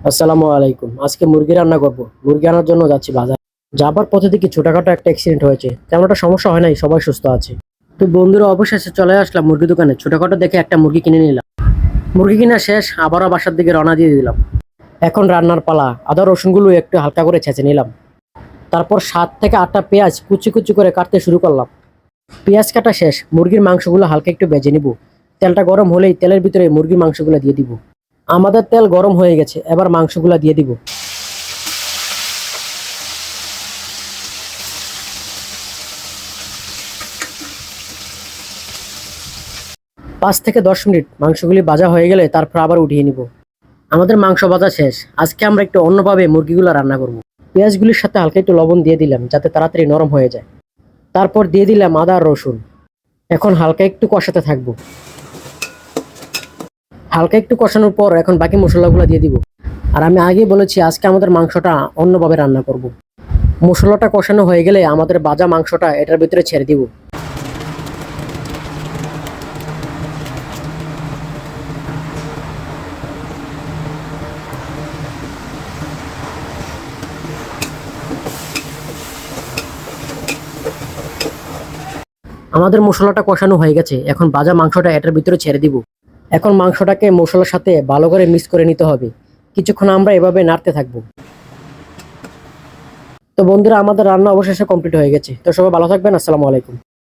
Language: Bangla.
আসসালামু আলাইকুম। আজকে মুরগি রান্না করব। মুরগি আনার জন্য যাচ্ছি বাজার। যাবার পথে দেখি ছোটখাটো একটা অ্যাক্সিডেন্ট হয়েছে। তেমন একটা সমস্যা হয় নাই, সবাই সুস্থ আছে। তো বন্ধুরা অবশেষে চলে আসলাম মুরগি দোকানে। ছোটখাটো দেখে একটা মুরগি কিনে নিলাম। মুরগি কিনা শেষ, আবারও বাসার দিকে রওনা দিয়ে দিলাম। এখন রান্নার পালা। আদা রসুনগুলো একটু হালকা করে ছেঁচে নিলাম। তারপর 7 থেকে 8টা পেঁয়াজ কুচি কুচি করে কাটতে শুরু করলাম। পেঁয়াজ কাটা শেষ, মুরগির মাংসগুলো হালকা একটু ভেজে নিব। তেলটা গরম হলেই তেলের ভিতরে মুরগির মাংসগুলো দিয়ে দিব। আমাদের তেল গরম হয়ে গেছে, এবার মাংসগুলো দিয়ে দিব। 5 থেকে 10 মিনিট মাংসগুলি ভাজা হয়ে গেলে তারপর আবার উঠিয়ে নিব। আমাদের মাংস ভাজা শেষ। আজকে আমরা একটু অন্যভাবে মুরগিগুলো রান্না করব। পেঁয়াজগুলির সাথে হালকা একটু লবণ দিয়ে দিলাম যাতে তাড়াতাড়ি নরম হয়ে যায়। তারপর দিয়ে দিলাম আদা আর রসুন। এখন হালকা একটু কষাতে থাকবো। হালকা একটু কষানোর পর এখন বাকি মশলাগুলো দিয়ে দিব। আর আমি আগেই বলেছি আজকে আমাদের মাংসটা অন্যভাবে রান্না করব। মশলাটা কষানো হয়ে গেলে আমাদের ভাজা মাংসটা এটার ভিতরে ছেড়ে দিব। আমাদের মশলাটা কষানো হয়ে গেছে, এখন ভাজা মাংসটা এটার ভিতরে ছেড়ে দিব। এখন মাংসটাকে মশলার সাথে ভালো করে মিক্স করে নিতে হবে। কিছুক্ষণ আমরা এভাবে নাড়তে থাকবো। তো বন্ধুরা আমাদের রান্না অবশেষে কমপ্লিট হয়ে গেছে। তো সবাই ভালো থাকবেন। আসসালামু আলাইকুম।